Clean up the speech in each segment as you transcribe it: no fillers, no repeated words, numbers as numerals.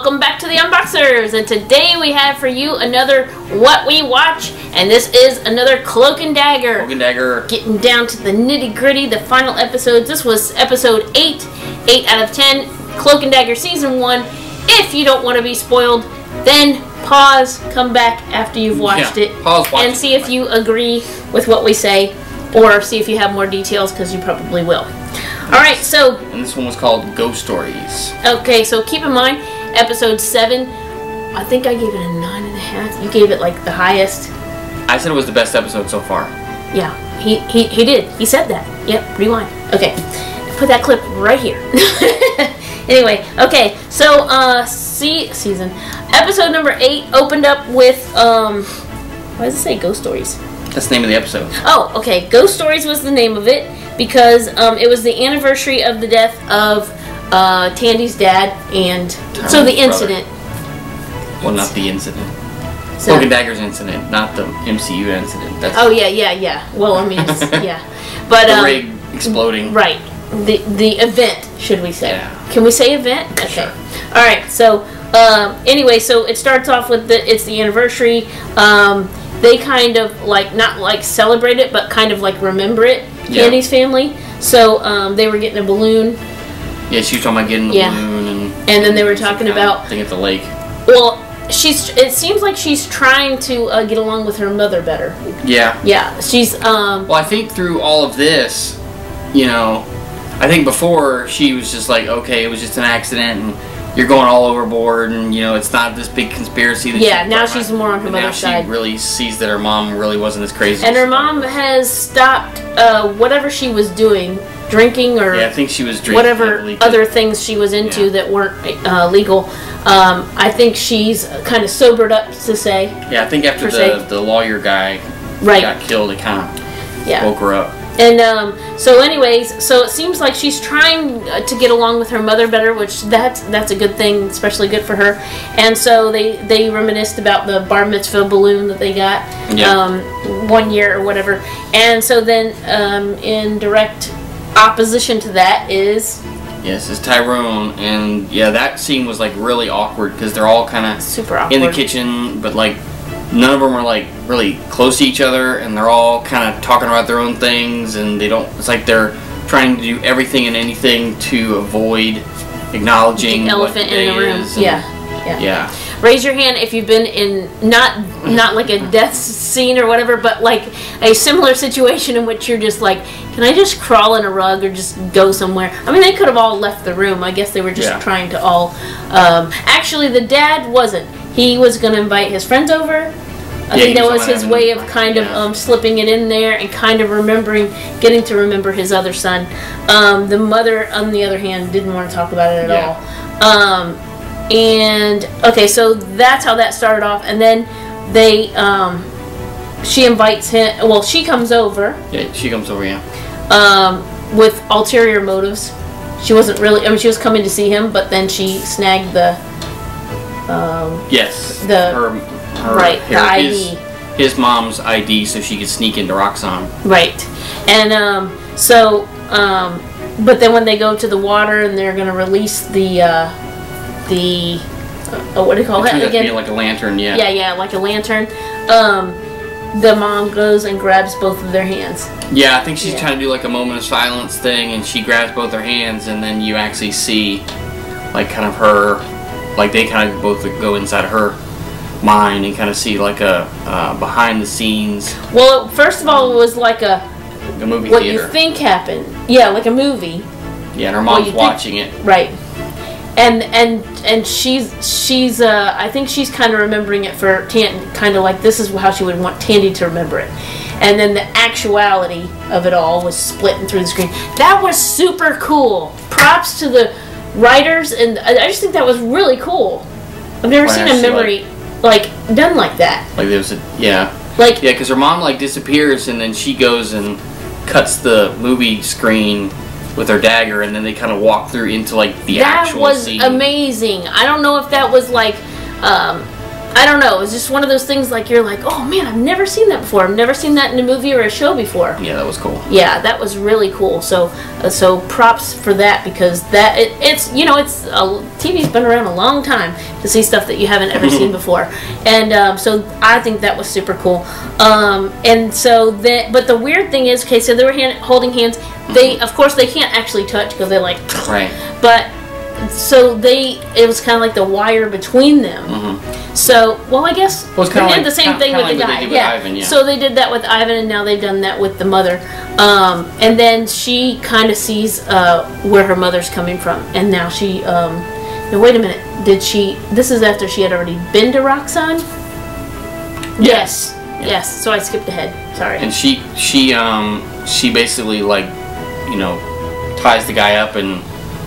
welcome back to the Unboxers, and today we have for you another What We Watch, and this is another Cloak and Dagger. Cloak and Dagger. Getting down to the nitty gritty, the final episodes. This was episode 8, 8 out of 10, Cloak and Dagger Season 1. If you don't want to be spoiled, then pause, come back after you've watched it, and see if you agree with what we say, or see if you have more details, because you probably will. Alright, so... And this one was called Ghost Stories. Okay, so keep in mind, episode 7, I think I gave it a 9.5. You gave it, like, the highest. I said it was the best episode so far. Yeah, he did. He said that. Yep, rewind. Okay, put that clip right here. Anyway, okay, so, season. Episode number 8 opened up with, why does it say Ghost Stories? That's the name of the episode. Oh, okay. Ghost Stories was the name of it because it was the anniversary of the death of Tandy's dad, and Tyrone's so the incident. Well, not the incident. So, Cloak and Dagger's incident, not the MCU incident. That's oh yeah. Well, I mean, it's, yeah, but the rig exploding. Right. The event, should we say? Yeah. Can we say event? Okay. Sure. All right. So anyway, so it starts off with it's the anniversary. They kind of like not like celebrate it, but kind of like remember it. Yeah. Tandy's family. So they were getting a balloon. Yeah, she was talking about getting the balloon, and then they were talking about thing at the lake. Well, it seems like she's trying to get along with her mother better. Yeah. Yeah. She's Well, I think through all of this, you know, I think before she was just like, okay, it was just an accident, and you're going all overboard, and you know it's not this big conspiracy. That now she's more on her mother's side. Now she really sees that her mom really wasn't as crazy. And her mom has stopped whatever she was doing, drinking or I think she was drinking whatever other things she was into that weren't legal. I think she's kind of sobered up, to say. Yeah, I think after the lawyer guy got killed, it kind of woke her up. And so anyways, so it seems like she's trying to get along with her mother better, which that's a good thing, especially good for her. And so they reminisced about the bar mitzvah balloon that they got 1 year or whatever. And so then in direct opposition to that is... Yes, it's Tyrone, and that scene was like really awkward because they're all kind of super awkward in the kitchen, but like none of them are like really close to each other, and they're all kind of talking about their own things, and they don't. It's like they're trying to do everything and anything to avoid acknowledging the elephant in the room. Yeah. Raise your hand if you've been in not like a death scene or whatever, but like a similar situation in which you're just like, can I just crawl in a rug or just go somewhere? I mean, they could have all left the room. I guess they were just trying to all. Actually, the dad wasn't. He was going to invite his friends over. I think that was his way of kind of slipping it in there and kind of getting to remember his other son. The mother, on the other hand, didn't want to talk about it at all. And okay, so that's how that started off, and then they she invites him. Well, she comes over. Yeah, she comes over. With ulterior motives. She wasn't really. I mean, she was coming to see him, but then she snagged the. The ID. His mom's ID, so she could sneak into Roxanne. Right, and but then when they go to the water and they're going to release the what do you call it again? Like a lantern, like a lantern. The mom goes and grabs both of their hands. Yeah, I think she's trying to do like a moment of silence thing, and she grabs both her hands, and then you actually see, like, kind of her, like they kind of both go inside her mind and kind of see like a behind the scenes. Well, first of all, it was like a movie what theater. You think happened. Yeah, like a movie. Yeah, and her mom's watching it. Right. And she's I think she's kind of remembering it for kind of like this is how she would want Tandy to remember it. And then the actuality of it all was splitting through the screen. That was super cool. Props to the writers, and I just think that was really cool. I've never seen a memory like done like that. Like there was because her mom like disappears, and then she goes and cuts the movie screen with her dagger, and then they kind of walk through into like the actual scene. That was amazing. I don't know if that was like I don't know. It was just one of those things like you're like, oh man, I've never seen that before. I've never seen that in a movie or a show before. Yeah, that was cool. Yeah, that was really cool. So props for that, because it's TV's been around a long time to see stuff that you haven't ever seen before, and so I think that was super cool. And so but the weird thing is, okay, so they were holding hands. They of course they can't actually touch because they're like right, but. So it was kind of like the wire between them. So, well, I guess they did the same thing with the guy. Yeah. Ivan, yeah. So they did that with Ivan, and now they've done that with the mother. And then she kind of sees where her mother's coming from, and now she. Now wait a minute. This is after she had already been to Roxanne? Yes. Yeah. Yes. So I skipped ahead. Sorry. And she basically ties the guy up and.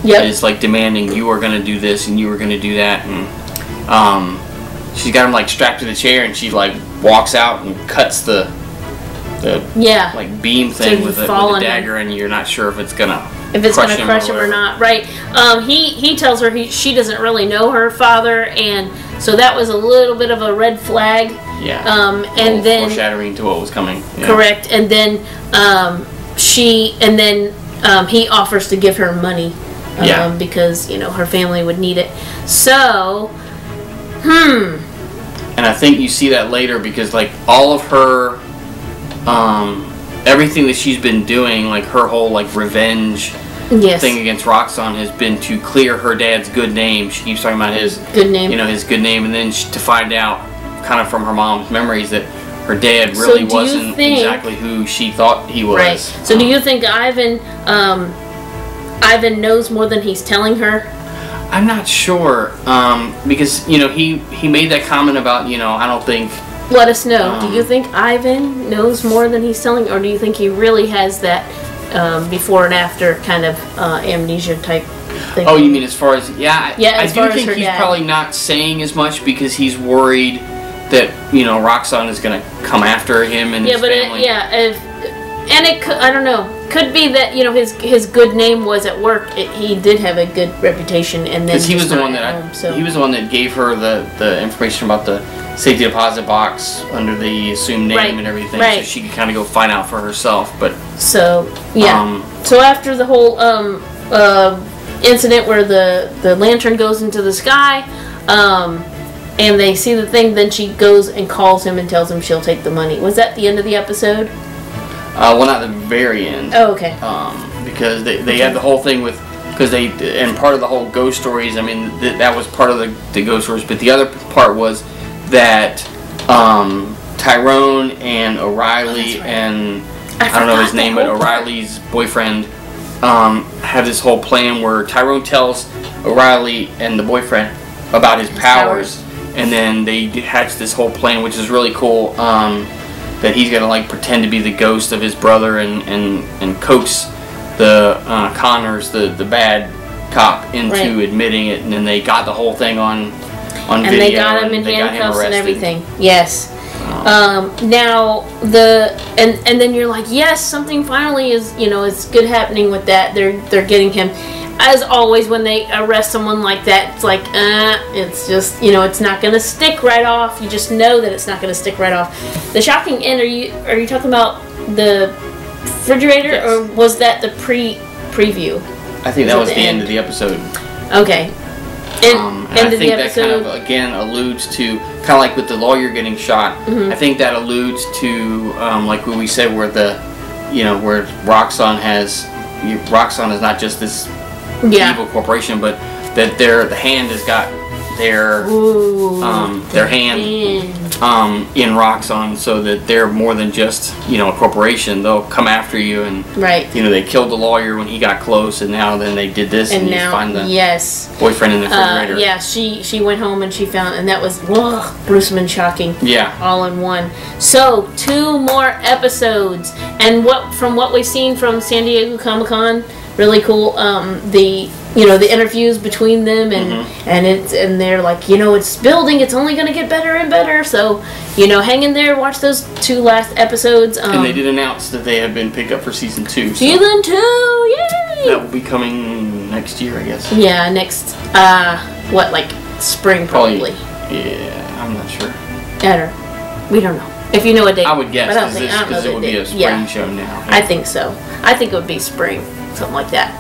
Yep. Is like demanding, you are going to do this and you are going to do that, and she's got him like strapped to the chair, and she like walks out and cuts the like beam thing with the dagger, and you're not sure if it's gonna crush him or not. Right. He tells her she doesn't really know her father, and so that was a little bit of a red flag. Yeah. And then foreshadowing to what was coming. Yeah. Correct. And then he offers to give her money. Because her family would need it. So, And I think you see that later, because like all of her, everything that she's been doing, like her whole like revenge thing against Roxanne has been to clear her dad's good name. She keeps talking about his good name, his good name, and then to find out, kind of from her mom's memories, that her dad really wasn't exactly who she thought he was. Right. So do you think Ivan knows more than he's telling her? I'm not sure, because he made that comment about I don't think. Let us know. Do you think Ivan knows more than he's telling, or do you think he really has that before and after kind of amnesia type thing? Oh, you mean as far as I do think he's dad. Probably not saying as much because he's worried that Roxanne is going to come after him and his family. I don't know. Could be that his good name was at work. He did have a good reputation, and then he was the one that gave her the information about the safety deposit box under the assumed name and everything, so she could kind of go find out for herself. But so so after the whole incident where the lantern goes into the sky, and they see the thing, then she goes and calls him and tells him she'll take the money. Was that the end of the episode? Well, not the very end. Oh, okay. Because they had the whole thing with, and part of the whole ghost stories, I mean, that was part of the ghost stories, but the other part was that Tyrone and O'Reilly and, I don't know his name, but O'Reilly's boyfriend had this whole plan where Tyrone tells O'Reilly and the boyfriend about his powers, and then they hatch this whole plan, which is really cool, that he's gonna like pretend to be the ghost of his brother and coax the Connors, the bad cop, into admitting it, and then they got the whole thing on video. And they got him in handcuffs and everything. Yes. Now and then you're like, yes, something finally is is good happening with that. They're getting him. As always, when they arrest someone like that, it's like, it's just, it's not going to stick right off. You just know that it's not going to stick right off. The shocking end, are you talking about the refrigerator, yes, or was that the preview? I think that was the end of the episode. Okay. And I think that kind of, again, alludes to, kind of like with the lawyer getting shot, I think that alludes to, like what we said, where where Roxanne is not just this evil corporation, but that the hand has got their hand in Roxanne, so that they're more than just a corporation. They'll come after you, and they killed the lawyer when he got close, and now then they did this, and now you find the boyfriend in the refrigerator. She went home and she found, and that was gruesome and shocking. Yeah, all in one. So 2 more episodes, and from what we've seen from San Diego Comic-Con, really cool. The interviews between them, and they're like, it's building. It's only going to get better and better. So, hang in there. Watch those 2 last episodes. And they did announce that they have been picked up for season 2. Season 2, yay! That will be coming next year, I guess. Yeah, next. Like spring probably. Yeah, I'm not sure. We don't know. If you know a date. I would guess, because it would be a spring show now. Yeah. I think so. I think it would be spring, something like that.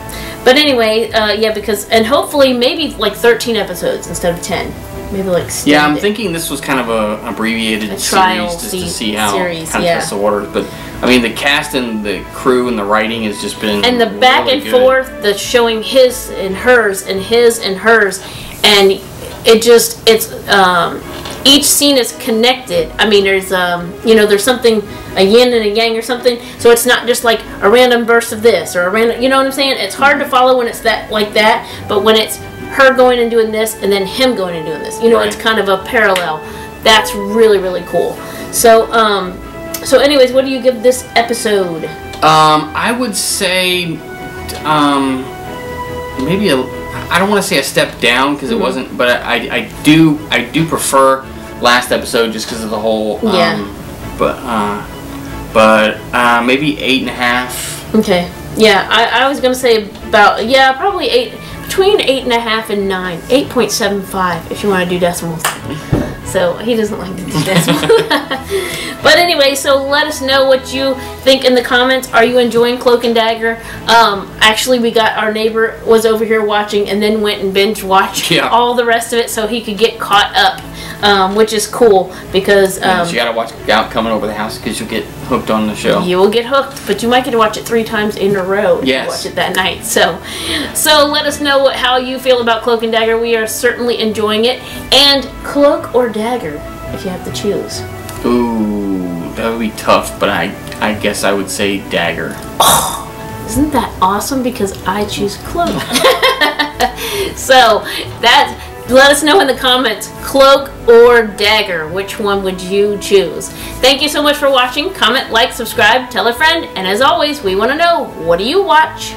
But anyway, yeah, because, and hopefully maybe like 13 episodes instead of 10. Maybe like yeah, I'm thinking this was kind of a abbreviated trial series just to see how kind of tests the waters. But I mean, the cast and the crew and the writing has just been and the back really and forth, the showing his and hers and his and hers, and it's each scene is connected. I mean, there's there's something, a yin and a yang or something. So it's not just like a random burst of this or a random, you know what I'm saying? It's hard to follow when it's that like that, but when it's her going and doing this and then him going and doing this, it's kind of a parallel. That's really, really cool. So so anyways, what do you give this episode? I would say maybe I don't want to say a step down because it wasn't, but I do prefer last episode just because of the whole but maybe 8.5. Okay. Yeah, I was gonna say about probably 8, between 8.5 and 9, 8.75 if you want to do decimals. So he doesn't like to do decimals. But anyway, so let us know what you think in the comments. Are you enjoying Cloak and Dagger? Actually, we got our neighbor was over here watching and then went and binge watched all the rest of it so he could get caught up, which is cool because you gotta watch out coming over the house because you'll get hooked on the show. You will get hooked, but you might get to watch it 3 times in a row. Yes. Watch it that night. So let us know how you feel about Cloak and Dagger. We are certainly enjoying it. And Cloak or Dagger, if you have to choose. Ooh, that would be tough, but I guess I would say Dagger. Oh, isn't that awesome? Because I choose Cloak. So let us know in the comments, Cloak or Dagger, which one would you choose? Thank you so much for watching. Comment, like, subscribe, tell a friend, and as always, we want to know, what do you watch?